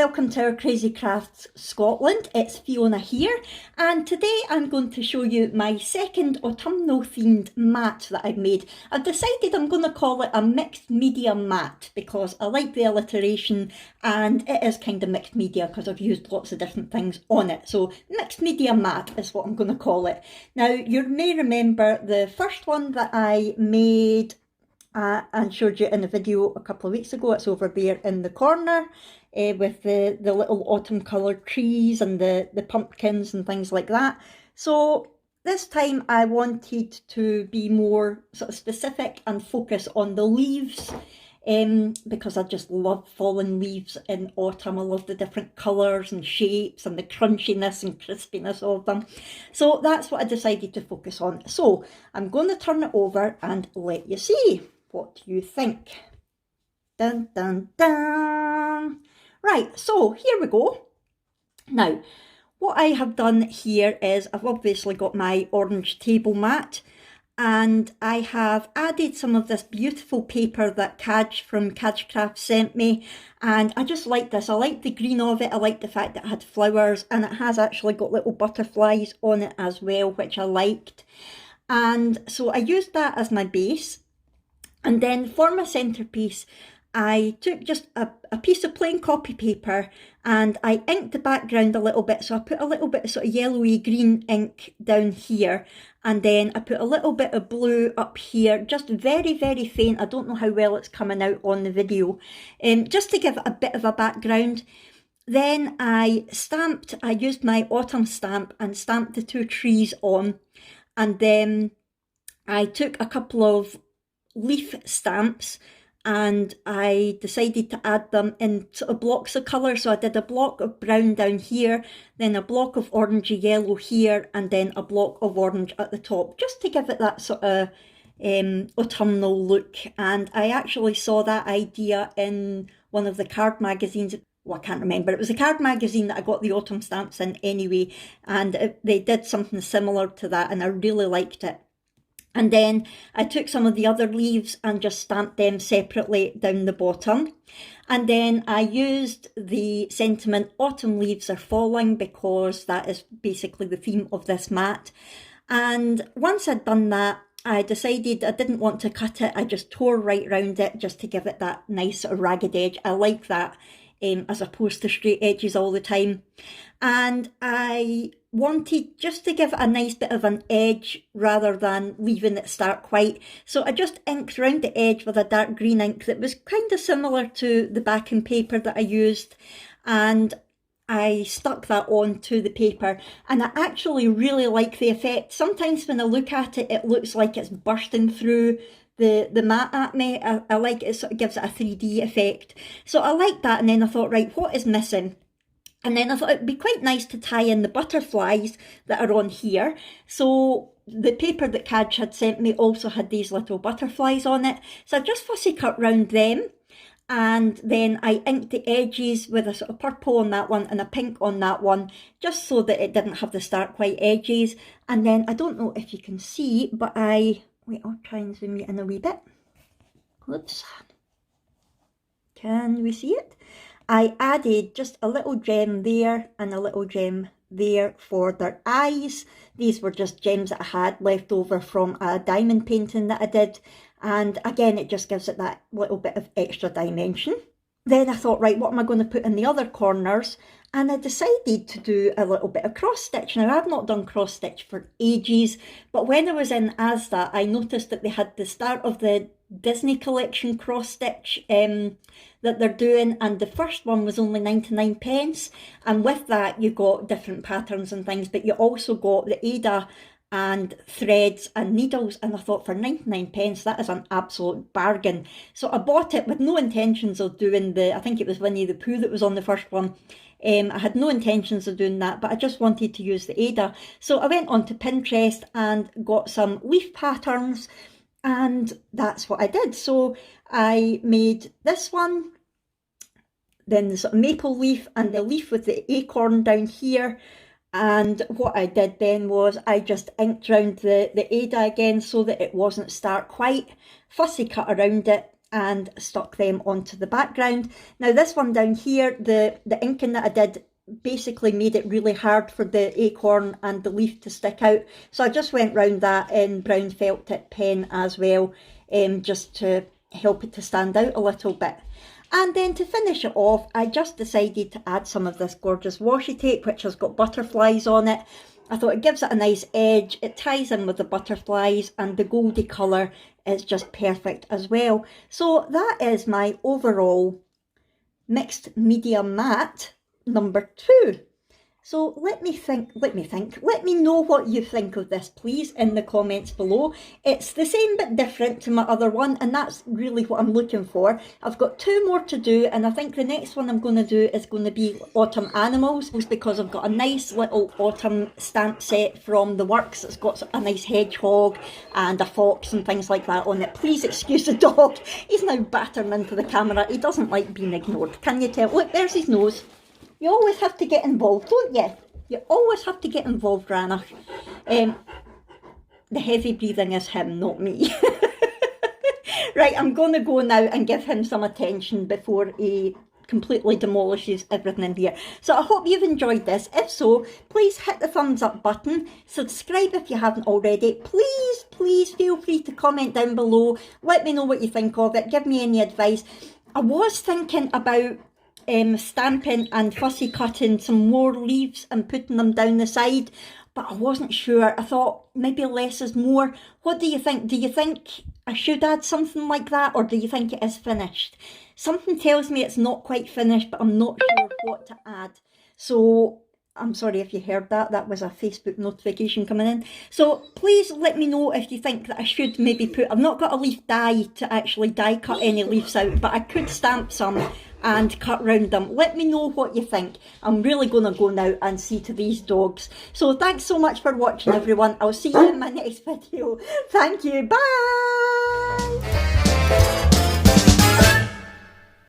welcome to our Crazy Crafts Scotland. It's Fiona here, and today I'm going to show you my second autumnal themed mat that I've made. I've decided I'm going to call it a mixed media mat because I like the alliteration and it is kind of mixed media because I've used lots of different things on it. So mixed media mat is what I'm going to call it. Now you may remember the first one that I made and showed you in a video a couple of weeks ago. It's over there in the corner with the little autumn coloured trees and the pumpkins and things like that. So this time I wanted to be more sort of specific and focus on the leaves because I just love fallen leaves in autumn. I love the different colours and shapes and the crunchiness and crispiness of them. So that's what I decided to focus on. So I'm going to turn it over and let you see. What do you think? Dun, dun, dun. Right, so here we go. Now, what I have done here is I've obviously got my orange table mat and I have added some of this beautiful paper that Kaj from Kaj Crafts sent me, and I just like this. I like the green of it. I like the fact that it had flowers and it has actually got little butterflies on it as well, which I liked. And so I used that as my base. And then for my centrepiece, I took just a piece of plain copy paper and I inked the background a little bit. So I put a little bit of sort of yellowy green ink down here. And then I put a little bit of blue up here, just very, very faint. I don't know how well it's coming out on the video, just to give it a bit of a background. Then I used my autumn stamp and stamped the two trees on. And then I took a couple of leaf stamps and I decided to add them in sort of blocks of colour. So I did a block of brown down here, then a block of orangey yellow here, and then a block of orange at the top, just to give it that sort of autumnal look. And I actually saw that idea in one of the card magazines. Well, I can't remember. It was a card magazine that I got the autumn stamps in anyway, and they did something similar to that and I really liked it. And then I took some of the other leaves and just stamped them separately down the bottom. And then I used the sentiment autumn leaves are falling because that is basically the theme of this mat. And once I'd done that, I decided I didn't want to cut it. I just tore right round it just to give it that nice sort of ragged edge. I like that as opposed to straight edges all the time. And I wanted just to give it a nice bit of an edge rather than leaving it stark white. So I just inked around the edge with a dark green ink that was kind of similar to the backing paper that I used. And I stuck that onto the paper and I actually really like the effect. Sometimes when I look at it, it looks like it's bursting through the mat at me. I like it, it sort of gives it a 3D effect. So I like that, and then I thought, right, what is missing? And then I thought it'd be quite nice to tie in the butterflies that are on here. So the paper that Kaj had sent me also had these little butterflies on it. So I just fussy cut round them. And then I inked the edges with a sort of purple on that one and a pink on that one, just so that it didn't have the stark white edges. And then I don't know if you can see, but wait, I'll try and zoom you in a wee bit. Whoops. Can we see it? I added just a little gem there and a little gem there for their eyes. These were just gems that I had left over from a diamond painting that I did. And again, it just gives it that little bit of extra dimension. Then I thought, right, what am I going to put in the other corners? And I decided to do a little bit of cross stitch. Now, I've not done cross stitch for ages, but when I was in Asda, I noticed that they had the start of the Disney collection cross stitch that they're doing, and the first one was only 99 pence, and with that you got different patterns and things, but you also got the Ada and threads and needles, and I thought for 99 pence that is an absolute bargain. So I bought it with no intentions of doing I think it was Winnie the Pooh that was on the first one. I had no intentions of doing that, but I just wanted to use the Ada. So I went onto Pinterest and got some leaf patterns, and that's what I did. So I made this one, then the sort of maple leaf and the leaf with the acorn down here. And what I did then was I just inked around the Ada again so that it wasn't stark white, fussy cut around it, and stuck them onto the background. Now this one down here, the inking that I did basically made it really hard for the acorn and the leaf to stick out, so I just went round that in brown felt tip pen as well, just to help it to stand out a little bit. And then to finish it off, I just decided to add some of this gorgeous washi tape, which has got butterflies on it. I thought it gives it a nice edge, it ties in with the butterflies, and the goldy colour is just perfect as well. So that is my overall mixed media mat number 2. So let me know what you think of this, please, in the comments below. It's the same but different to my other one, and that's really what I'm looking for. I've got 2 more to do, and I think the next one I'm going to do is going to be autumn animals, because I've got a nice little autumn stamp set from the works. It's got a nice hedgehog and a fox and things like that on it. Please excuse the dog. He's now battering into the camera. He doesn't like being ignored. Can you tell? Look, there's his nose. You always have to get involved, don't you? You always have to get involved, Rana. The heavy breathing is him, not me. Right, I'm going to go now and give him some attention before he completely demolishes everything in here. So I hope you've enjoyed this. If so, please hit the thumbs up button. Subscribe if you haven't already. Please feel free to comment down below. Let me know what you think of it. Give me any advice. I was thinking about stamping and fussy cutting some more leaves and putting them down the side, but I wasn't sure. I thought maybe less is more. What do you think? Do you think I should add something like that, or do you think it is finished? Something tells me it's not quite finished, but I'm not sure what to add. So I'm sorry if you heard that. That was a Facebook notification coming in. So please let me know if you think that I should maybe put... I've not got a leaf die to actually die cut any leaves out, but I could stamp some and cut round them. Let me know what you think. I'm really going to go now and see to these dogs. So thanks so much for watching, everyone. I'll see you in my next video. Thank you. Bye.